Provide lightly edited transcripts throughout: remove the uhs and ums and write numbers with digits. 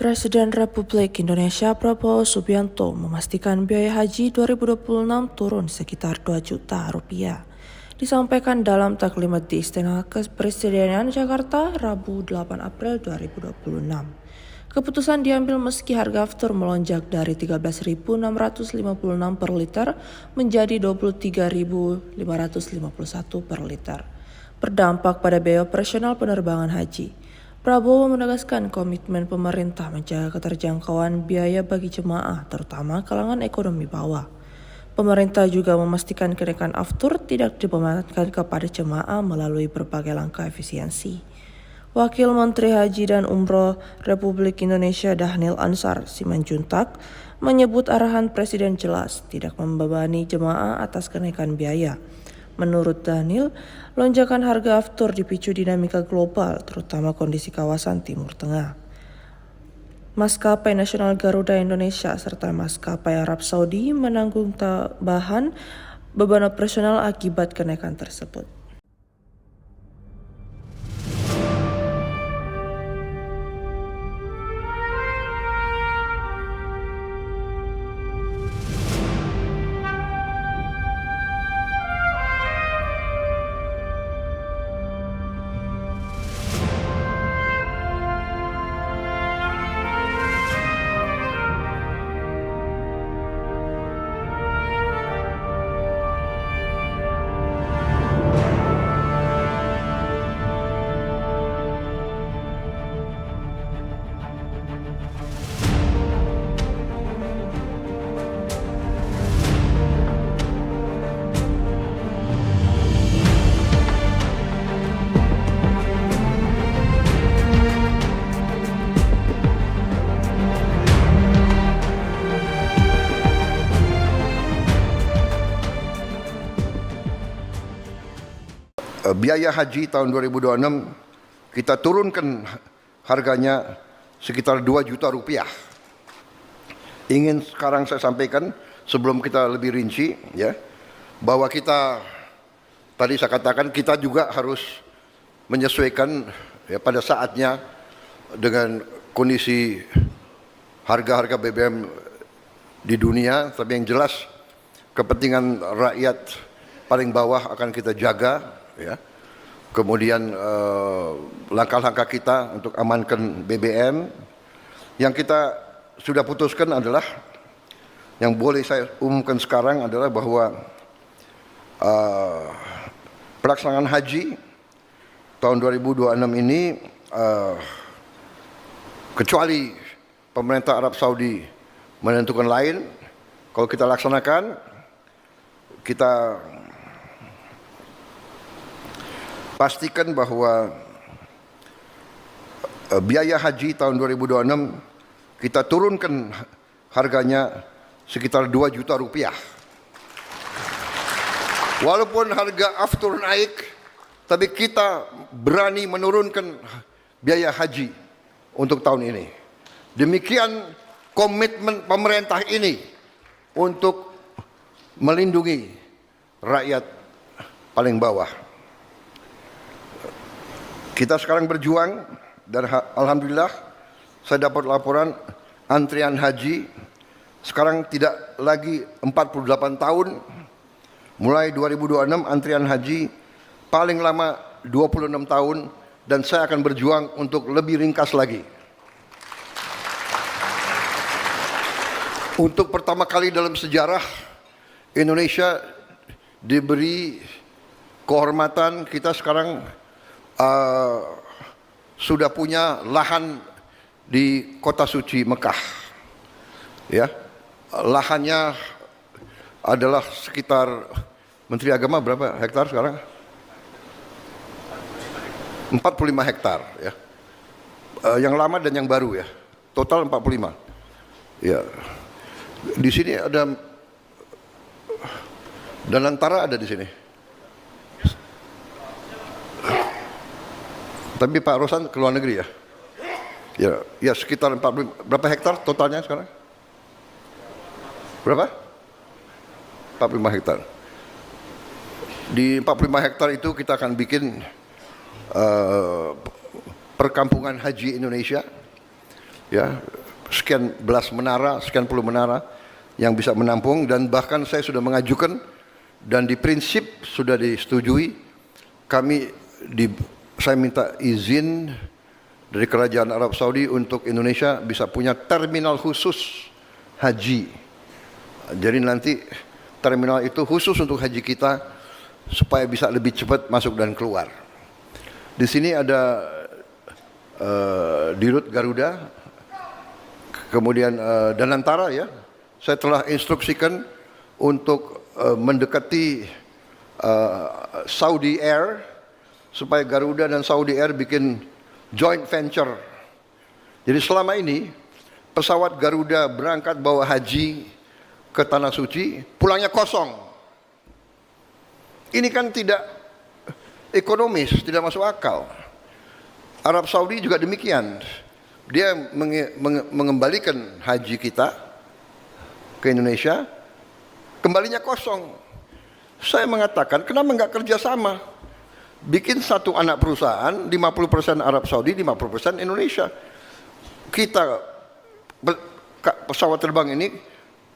Presiden Republik Indonesia Prabowo Subianto memastikan biaya haji 2026 turun sekitar 2 juta rupiah. Disampaikan dalam taklimat di Istana Kepresidenan Jakarta Rabu 8 April 2026. Keputusan diambil meski harga aftur melonjak dari 13.656 per liter menjadi 23.551 per liter. Berdampak pada biaya operasional penerbangan haji. Prabowo menegaskan komitmen pemerintah menjaga keterjangkauan biaya bagi jemaah, terutama kalangan ekonomi bawah. Pemerintah juga memastikan kenaikan aftur tidak dibebankan kepada jemaah melalui berbagai langkah efisiensi. Wakil Menteri Haji dan Umroh Republik Indonesia Dhanil Ansar Simanjuntak menyebut arahan Presiden jelas tidak membebani jemaah atas kenaikan biaya. Menurut Dhanil, lonjakan harga aftur dipicu dinamika global, terutama kondisi kawasan Timur Tengah. Maskapai Nasional Garuda Indonesia serta maskapai Arab Saudi menanggung tambahan beban operasional akibat kenaikan tersebut. Biaya haji tahun 2026 kita turunkan harganya sekitar 2 juta rupiah. Ingin sekarang saya sampaikan sebelum kita lebih rinci ya, bahwa kita tadi saya katakan kita juga harus menyesuaikan ya pada saatnya dengan kondisi harga-harga BBM di dunia, tapi yang jelas kepentingan rakyat paling bawah akan kita jaga. Ya, kemudian langkah-langkah kita untuk amankan BBM yang kita sudah putuskan adalah, yang boleh saya umumkan sekarang adalah bahwa pelaksanaan haji tahun 2026 ini kecuali pemerintah Arab Saudi menentukan lain, kalau kita laksanakan, kita pastikan bahwa biaya haji tahun 2026 kita turunkan harganya sekitar 2 juta rupiah. Walaupun harga aftur naik, tapi kita berani menurunkan biaya haji untuk tahun ini. Demikian komitmen pemerintah ini untuk melindungi rakyat paling bawah. Kita sekarang berjuang dan alhamdulillah saya dapat laporan antrian haji sekarang tidak lagi 48 tahun. Mulai 2026 antrian haji paling lama 26 tahun dan saya akan berjuang untuk lebih ringkas lagi. Untuk pertama kali dalam sejarah Indonesia diberi kehormatan, kita sekarang sudah punya lahan di kota suci Mekah. Ya, lahannya adalah sekitar, Menteri Agama berapa hektar sekarang? 45 hektar ya. Yang lama dan yang baru ya. Total 45. Ya. Di sini ada Danantara ada di sini. Tapi Pak Rosan ke luar negeri ya? Ya sekitar 45. Berapa hektar totalnya sekarang? Berapa? 45 hektar. Di 45 hektar itu kita akan bikin perkampungan haji Indonesia, ya, sekian belas menara, sekian puluh menara yang bisa menampung, dan bahkan saya sudah mengajukan dan di prinsip sudah disetujui. Saya minta izin dari Kerajaan Arab Saudi untuk Indonesia bisa punya terminal khusus haji. Jadi nanti terminal itu khusus untuk haji kita supaya bisa lebih cepat masuk dan keluar. Di sini ada Dirut Garuda, kemudian Danantara ya. Saya telah instruksikan untuk mendekati Saudi Air supaya Garuda dan Saudi Air bikin joint venture. Jadi selama ini pesawat Garuda berangkat bawa haji ke Tanah Suci, pulangnya kosong. Ini kan tidak ekonomis, tidak masuk akal. Arab Saudi juga demikian. Dia mengembalikan haji kita ke Indonesia, kembalinya kosong. Saya mengatakan, kenapa enggak kerjasama? Bikin satu anak perusahaan, 50% Arab Saudi, 50% Indonesia. Kita pesawat terbang ini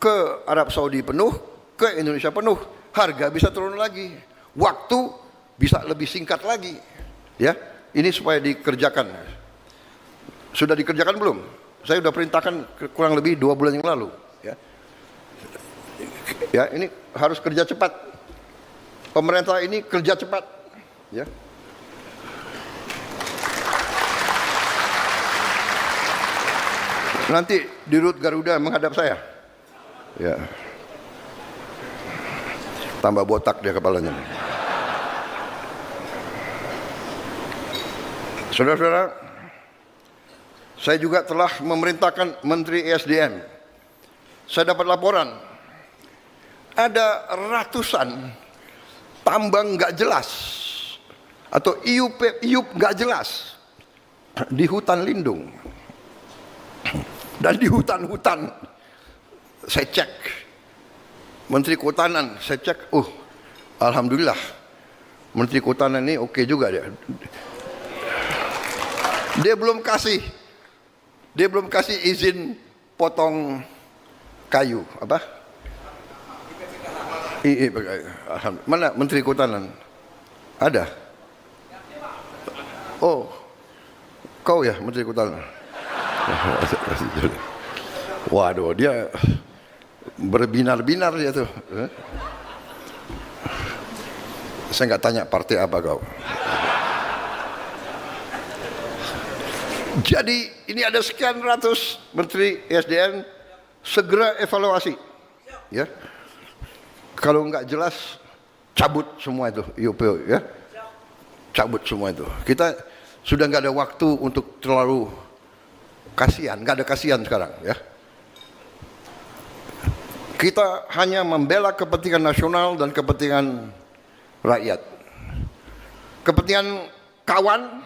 ke Arab Saudi penuh, ke Indonesia penuh. Harga bisa turun lagi, waktu bisa lebih singkat lagi. Ya, ini supaya dikerjakan. Sudah dikerjakan belum? Saya sudah perintahkan kurang lebih 2 bulan yang lalu. Ya, ini harus kerja cepat. Pemerintah ini kerja cepat. Ya. Nanti Dirut Garuda menghadap saya. Ya. Tambah botak dia kepalanya. Saudara-saudara, saya juga telah memerintahkan Menteri ESDM. Saya dapat laporan, ada ratusan tambang nggak jelas atau iup nggak jelas di hutan lindung dan di hutan-hutan. Saya cek, Menteri Kehutanan, saya cek, alhamdulillah, Menteri Kehutanan ini oke juga dia. Dia belum kasih izin potong kayu, apa? Mana Menteri Kehutanan? Ada? Oh, kau ya Menteri Kehutanan? Waduh, dia berbinar-binar dia tuh. Saya nggak tanya partai apa kau. Jadi ini ada sekian ratus Menteri ESDM, segera evaluasi. Ya. Kalau nggak jelas, cabut semua itu IUP, ya. Cabut semua itu. Kita sudah nggak ada waktu untuk terlalu kasihan, nggak ada kasihan sekarang, ya. Kita hanya membela kepentingan nasional dan kepentingan rakyat. Kepentingan kawan,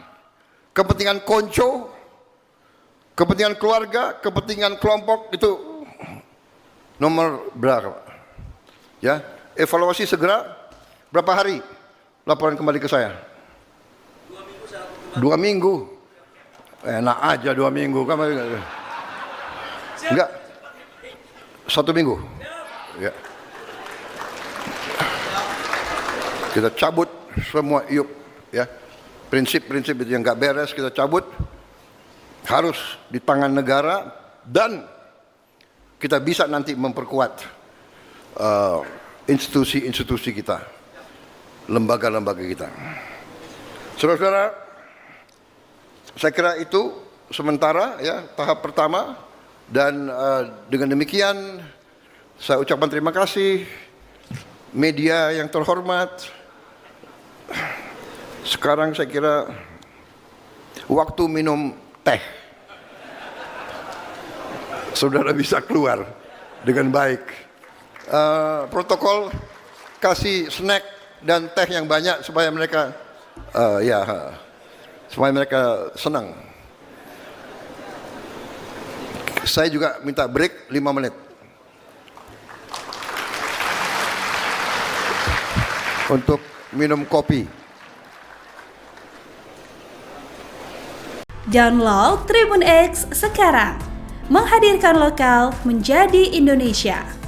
kepentingan konco, kepentingan keluarga, kepentingan kelompok itu nomor berapa? Ya, evaluasi segera. Berapa hari? Laporan kembali ke saya. 2 minggu. Enak aja 2 minggu. Enggak. 1 minggu. Ya. Kita cabut semua IUP. Ya. Prinsip-prinsip itu yang nggak beres kita cabut. Harus di tangan negara dan kita bisa nanti memperkuat institusi-institusi kita, lembaga-lembaga kita. Saudara-saudara, saya kira itu sementara ya tahap pertama, dan dengan demikian saya ucapkan terima kasih media yang terhormat. Sekarang saya kira waktu minum teh. Saudara bisa keluar dengan baik. Protokol kasih snack dan teh yang banyak supaya mereka supaya mereka senang. Saya juga minta break 5 menit untuk minum kopi. Download Tribun X sekarang, Menghadirkan lokal menjadi Indonesia.